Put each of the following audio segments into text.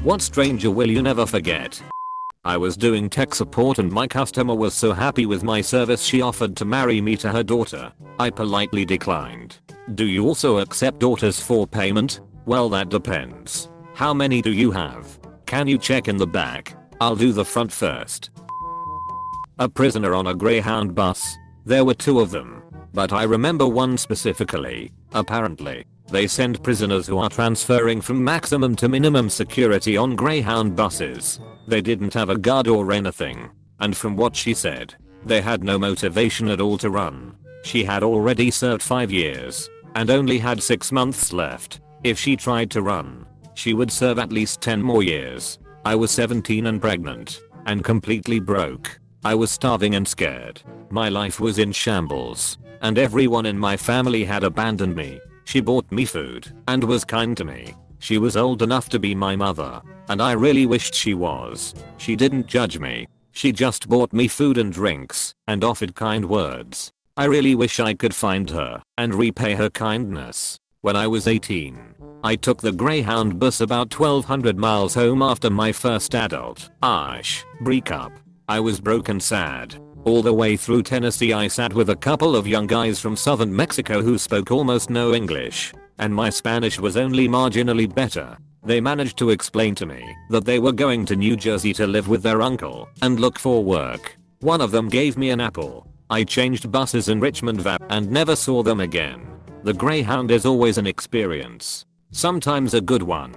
What stranger will you never forget? I was doing tech support and my customer was so happy with my service she offered to marry me to her daughter. I politely declined. Do you also accept daughters for payment? Well, that depends. How many do you have? Can you check in the back? I'll do the front first. A prisoner on a Greyhound bus. There were 2 of them, but I remember one specifically. Apparently, they send prisoners who are transferring from maximum to minimum security on Greyhound buses. They didn't have a guard or anything, and from what she said, they had no motivation at all to run. She had already served 5 years, and only had 6 months left. If she tried to run, she would serve at least 10 more years. I was 17 and pregnant, and completely broke. I was starving and scared. My life was in shambles, and everyone in my family had abandoned me. She bought me food and was kind to me. She was old enough to be my mother, and I really wished she was. She didn't judge me. She just bought me food and drinks and offered kind words. I really wish I could find her and repay her kindness. When I was 18, I took the Greyhound bus about 1200 miles home after my first adult breakup. I was broke and sad. All the way through Tennessee I sat with a couple of young guys from southern Mexico who spoke almost no English, and my Spanish was only marginally better. They managed to explain to me that they were going to New Jersey to live with their uncle and look for work. One of them gave me an apple. I changed buses in Richmond and never saw them again. The Greyhound is always an experience, sometimes a good one.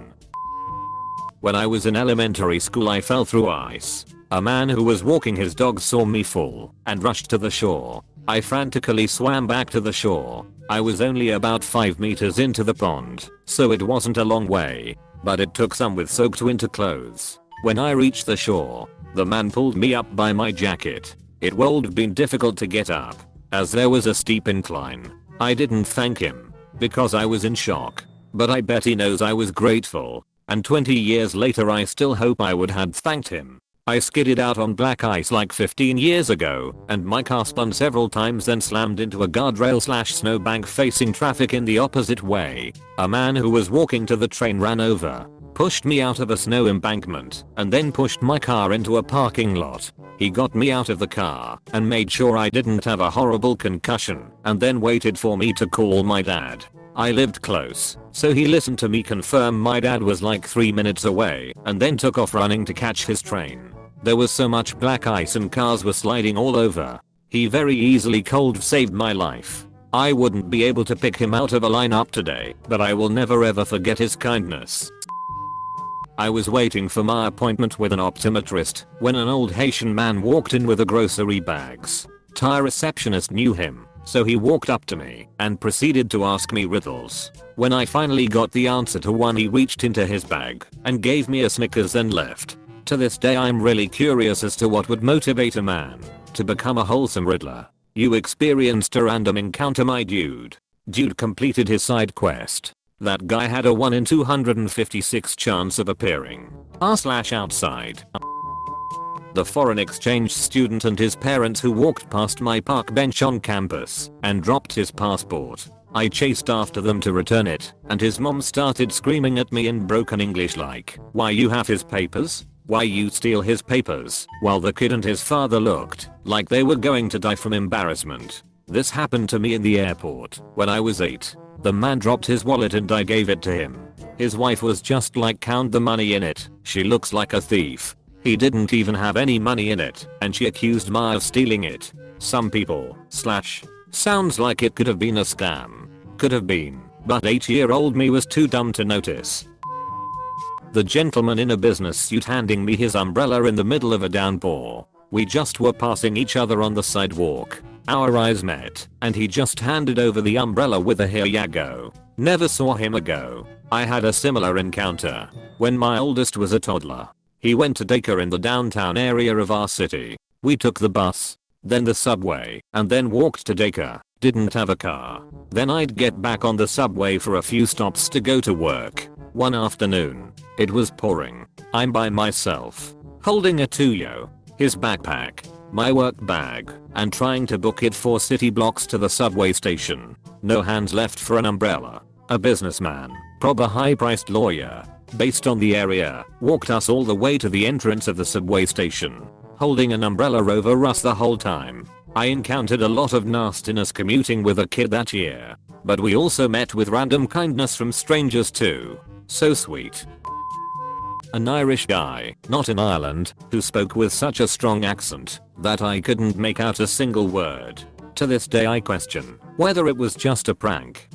When I was in elementary school I fell through ice. A man who was walking his dog saw me fall and rushed to the shore. I frantically swam back to the shore. I was only about 5 meters into the pond, so it wasn't a long way, but it took some with soaked winter clothes. When I reached the shore, the man pulled me up by my jacket. It would have been difficult to get up, as there was a steep incline. I didn't thank him, because I was in shock, but I bet he knows I was grateful, and 20 years later I still hope I would have thanked him. I skidded out on black ice like 15 years ago, and my car spun several times then slammed into a guardrail/snowbank facing traffic in the opposite way. A man who was walking to the train ran over, pushed me out of a snow embankment, and then pushed my car into a parking lot. He got me out of the car and made sure I didn't have a horrible concussion, and then waited for me to call my dad. I lived close, so he listened to me confirm my dad was like 3 minutes away, and then took off running to catch his train. There was so much black ice and cars were sliding all over. He very easily cold saved my life. I wouldn't be able to pick him out of a lineup today, but I will never ever forget his kindness. I was waiting for my appointment with an optometrist when an old Haitian man walked in with the grocery bags. The receptionist knew him, so he walked up to me and proceeded to ask me riddles. When I finally got the answer to one, he reached into his bag and gave me a Snickers then left. To this day I'm really curious as to what would motivate a man to become a wholesome riddler. You experienced a random encounter, my dude. Dude completed his side quest. That guy had a 1 in 256 chance of appearing outside. The foreign exchange student and his parents who walked past my park bench on campus and dropped his passport. I chased after them to return it, and his mom started screaming at me in broken English like, "Why you have his papers? Why you steal his papers?" While the kid and his father looked like they were going to die from embarrassment. This happened to me in the airport when I was 8. The man dropped his wallet and I gave it to him. His wife was just like, "Count the money in it. She looks like a thief." He didn't even have any money in it, and she accused me of stealing it. Some people sounds like it could have been a scam. Could have been, but 8-year-old me was too dumb to notice. The gentleman in a business suit handing me his umbrella in the middle of a downpour. We just were passing each other on the sidewalk. Our eyes met, and he just handed over the umbrella with a "Here ya go." Never saw him ago. I had a similar encounter when my oldest was a toddler. He went to daycare in the downtown area of our city. We took the bus, then the subway, and then walked to daycare. Didn't have a car. Then I'd get back on the subway for a few stops to go to work. One afternoon, it was pouring. I'm by myself, holding a Tuyo, his backpack, my work bag, and trying to book it 4 city blocks to the subway station. No hands left for an umbrella. A businessman, proper high-priced lawyer, based on the area, walked us all the way to the entrance of the subway station, holding an umbrella over us the whole time. I encountered a lot of nastiness commuting with a kid that year, but we also met with random kindness from strangers too. So sweet. An Irish guy, not in Ireland, who spoke with such a strong accent that I couldn't make out a single word. To this day I question whether it was just a prank.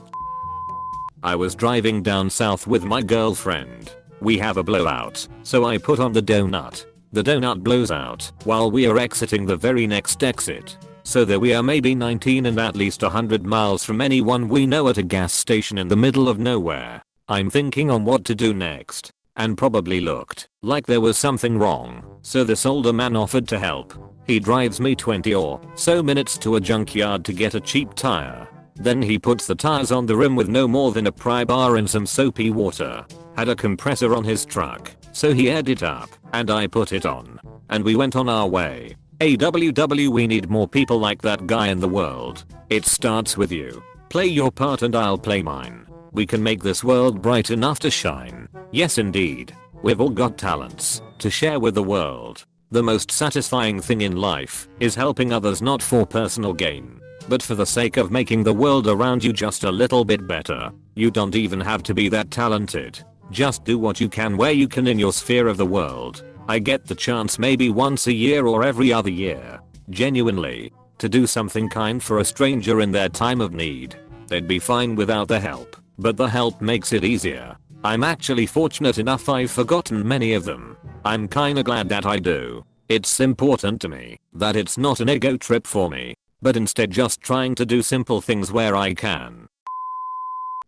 I was driving down south with my girlfriend. We have a blowout, so I put on the donut. The donut blows out while we are exiting the very next exit. So there we are, maybe 19 and at least 100 miles from anyone we know, at a gas station in the middle of nowhere. I'm thinking on what to do next, and probably looked like there was something wrong, so this older man offered to help. He drives me 20 or so minutes to a junkyard to get a cheap tire. Then he puts the tires on the rim with no more than a pry bar and some soapy water. Had a compressor on his truck, so he aired it up, and I put it on, and we went on our way. AWW, we need more people like that guy in the world. It starts with you. Play your part and I'll play mine. We can make this world bright enough to shine. Yes indeed. We've all got talents to share with the world. The most satisfying thing in life is helping others, not for personal gain, but for the sake of making the world around you just a little bit better. You don't even have to be that talented. Just do what you can where you can in your sphere of the world. I get the chance maybe once a year or every other year, genuinely, to do something kind for a stranger in their time of need. They'd be fine without the help, but the help makes it easier. I'm actually fortunate enough I've forgotten many of them. I'm kinda glad that I do. It's important to me that it's not an ego trip for me, but instead just trying to do simple things where I can.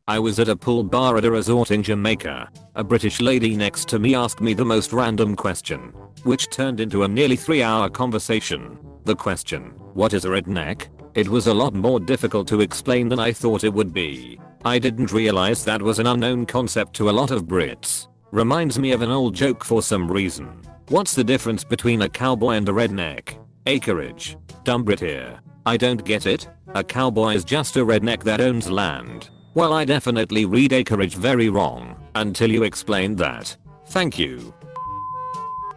I was at a pool bar at a resort in Jamaica. A British lady next to me asked me the most random question, which turned into a nearly 3-hour conversation. The question, what is a redneck? It was a lot more difficult to explain than I thought it would be. I didn't realize that was an unknown concept to a lot of Brits. Reminds me of an old joke for some reason. What's the difference between a cowboy and a redneck? Acreage. Dumb Brit here. I don't get it. A cowboy is just a redneck that owns land. Well, I definitely read acreage very wrong until you explained that. Thank you.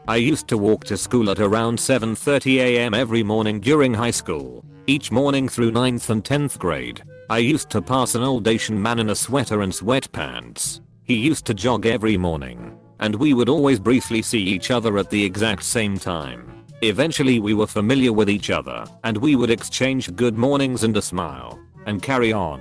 I used to walk to school at around 7:30 AM every morning during high school. Each morning through 9th and 10th grade. I used to pass an old Asian man in a sweater and sweatpants. He used to jog every morning, and we would always briefly see each other at the exact same time. Eventually we were familiar with each other, and we would exchange good mornings and a smile, and carry on.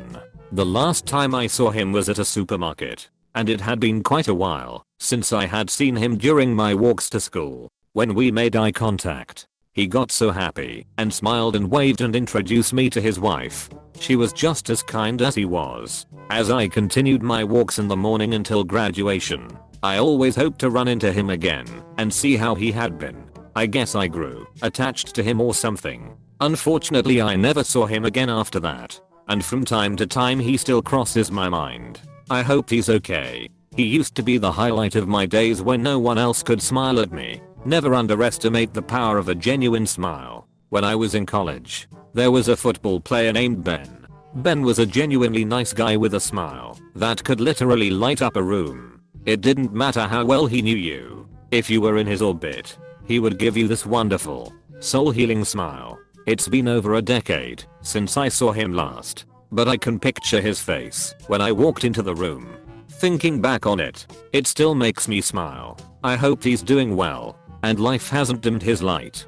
The last time I saw him was at a supermarket, and it had been quite a while since I had seen him during my walks to school. When we made eye contact, he got so happy and smiled and waved and introduced me to his wife. She was just as kind as he was. As I continued my walks in the morning until graduation, I always hoped to run into him again and see how he had been. I guess I grew attached to him or something. Unfortunately, I never saw him again after that. And from time to time he still crosses my mind. I hope he's okay. He used to be the highlight of my days when no one else could smile at me. Never underestimate the power of a genuine smile. When I was in college, there was a football player named Ben. Ben was a genuinely nice guy with a smile that could literally light up a room. It didn't matter how well he knew you. If you were in his orbit, he would give you this wonderful, soul-healing smile. It's been over a decade since I saw him last, but I can picture his face when I walked into the room. Thinking back on it, it still makes me smile. I hope he's doing well, and life hasn't dimmed his light.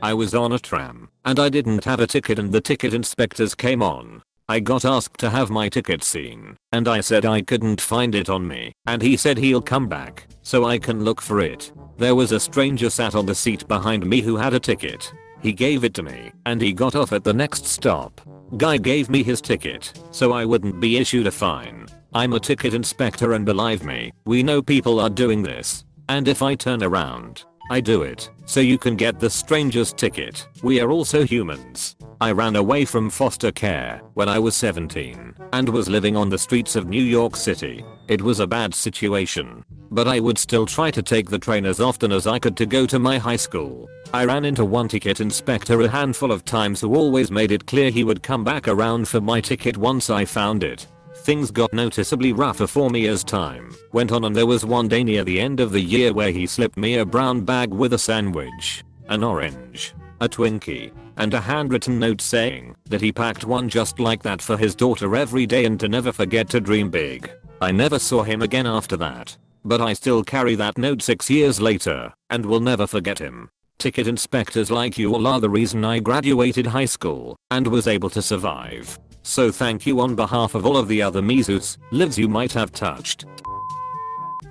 I was on a tram, and I didn't have a ticket, and the ticket inspectors came on. I got asked to have my ticket seen, and I said I couldn't find it on me, and he said he'll come back so I can look for it. There was a stranger sat on the seat behind me who had a ticket. He gave it to me, and he got off at the next stop. Guy gave me his ticket so I wouldn't be issued a fine. I'm a ticket inspector, and believe me, we know people are doing this. And if I turn around, I do it so you can get the stranger's ticket. We are also humans. I ran away from foster care when I was 17 and was living on the streets of New York City. It was a bad situation, but I would still try to take the train as often as I could to go to my high school. I ran into one ticket inspector a handful of times who always made it clear he would come back around for my ticket once I found it. Things got noticeably rougher for me as time went on, and there was one day near the end of the year where he slipped me a brown bag with a sandwich, an orange, a Twinkie, and a handwritten note saying that he packed one just like that for his daughter every day and to never forget to dream big. I never saw him again after that, but I still carry that note 6 years later and will never forget him. Ticket inspectors like you all are the reason I graduated high school and was able to survive. So thank you on behalf of all of the other me's whose lives you might have touched.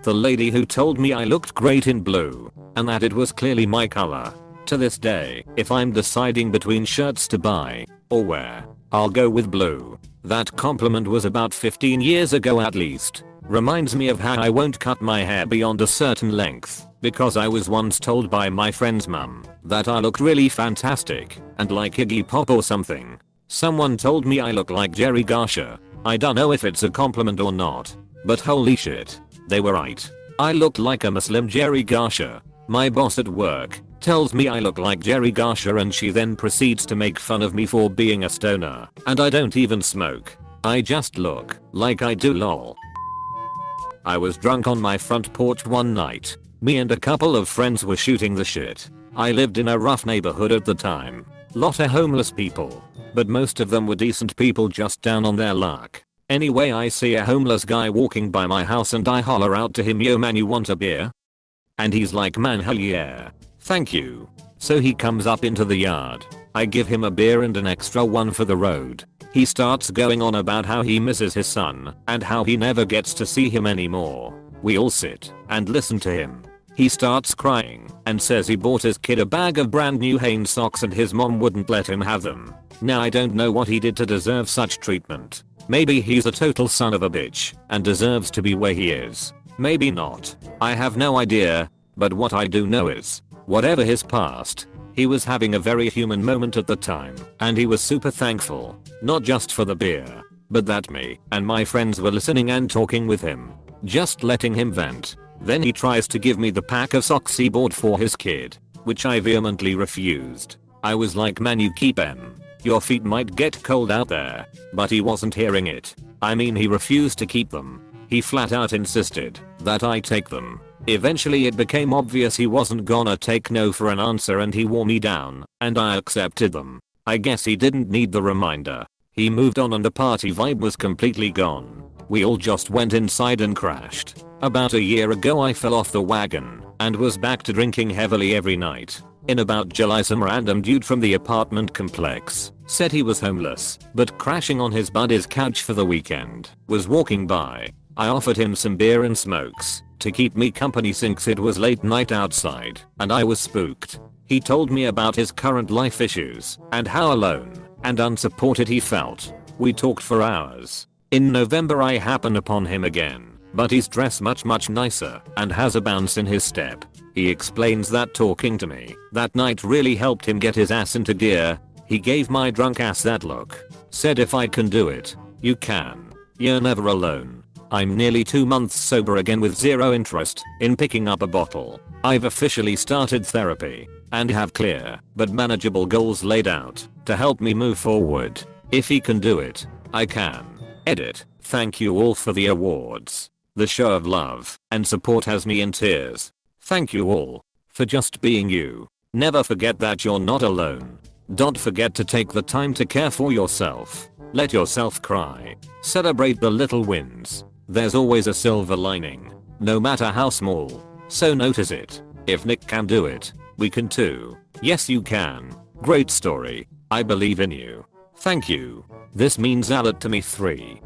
The lady who told me I looked great in blue and that it was clearly my color. To this day, if I'm deciding between shirts to buy or wear, I'll go with blue. That compliment was about 15 years ago at least. Reminds me of how I won't cut my hair beyond a certain length because I was once told by my friend's mum that I looked really fantastic and like Iggy Pop or something. Someone told me I look like Jerry Garcia. I don't know if it's a compliment or not, but holy shit, they were right. I looked like a Muslim Jerry Garcia. My boss at work tells me I look like Jerry Garcia and she then proceeds to make fun of me for being a stoner, and I don't even smoke. I just look like I do, lol. I was drunk on my front porch one night. Me and a couple of friends were shooting the shit. I lived in a rough neighborhood at the time. Lot of homeless people, but most of them were decent people just down on their luck. Anyway, I see a homeless guy walking by my house and I holler out to him, "Yo man, you want a beer?" And he's like, "Man, hell yeah. Thank you." So he comes up into the yard. I give him a beer and an extra one for the road. He starts going on about how he misses his son and how he never gets to see him anymore. We all sit and listen to him. He starts crying and says he bought his kid a bag of brand new Hanes socks and his mom wouldn't let him have them. Now I don't know what he did to deserve such treatment. Maybe he's a total son of a bitch and deserves to be where he is. Maybe not. I have no idea, but what I do know is, whatever his past, he was having a very human moment at the time and he was super thankful, not just for the beer, but that me and my friends were listening and talking with him, just letting him vent. Then he tries to give me the pack of socks he bought for his kid, which I vehemently refused. I was like, "Man, you keep them. Your feet might get cold out there." But he wasn't hearing it. I mean, he refused to keep them. He flat out insisted that I take them. Eventually it became obvious he wasn't gonna take no for an answer and he wore me down, and I accepted them. I guess he didn't need the reminder. He moved on and the party vibe was completely gone. We all just went inside and crashed. About a year ago I fell off the wagon and was back to drinking heavily every night. In about July, some random dude from the apartment complex said he was homeless but crashing on his buddy's couch for the weekend was walking by. I offered him some beer and smokes to keep me company since it was late night outside and I was spooked. He told me about his current life issues and how alone and unsupported he felt. We talked for hours. In November I happened upon him again, but he's dressed much nicer and has a bounce in his step. He explains that talking to me that night really helped him get his ass into gear. He gave my drunk ass that look. Said, "If I can do it, you can. You're never alone." I'm nearly 2 months sober again with zero interest in picking up a bottle. I've officially started therapy and have clear but manageable goals laid out to help me move forward. If he can do it, I can. Edit. Thank you all for the awards. The show of love and support has me in tears. Thank you all for just being you. Never forget that you're not alone. Don't forget to take the time to care for yourself. Let yourself cry. Celebrate the little wins. There's always a silver lining, no matter how small. So notice it. If Nick can do it, we can too. Yes, you can. Great story. I believe in you. Thank you. This means a lot to me. 3.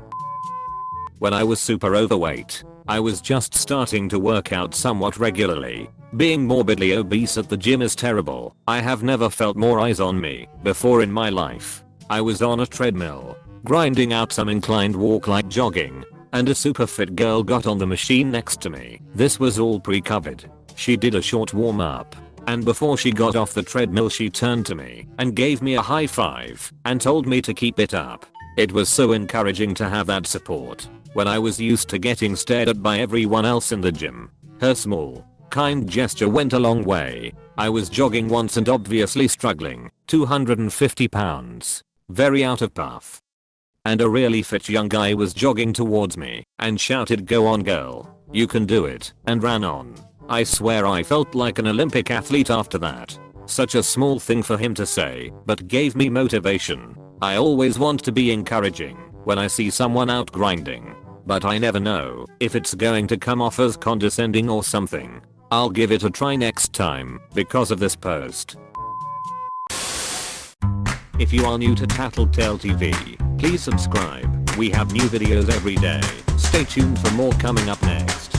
When I was super overweight, I was just starting to work out somewhat regularly. Being morbidly obese at the gym is terrible. I have never felt more eyes on me before in my life. I was on a treadmill, grinding out some inclined walk like jogging, and a super fit girl got on the machine next to me. This was all pre-COVID. She did a short warm up, and before she got off the treadmill she turned to me and gave me a high five and told me to keep it up. It was so encouraging to have that support when I was used to getting stared at by everyone else in the gym. Her small, kind gesture went a long way. I was jogging once and obviously struggling, 250 pounds, very out of puff. and a really fit young guy was jogging towards me and shouted, "Go on girl, you can do it," and ran on. I swear I felt like an Olympic athlete after that. Such a small thing for him to say, but gave me motivation. I always want to be encouraging when I see someone out grinding, but I never know if it's going to come off as condescending or something. I'll give it a try next time because of this post. If you are new to TattleTale TV, please subscribe. We have new videos every day. Stay tuned for more coming up next.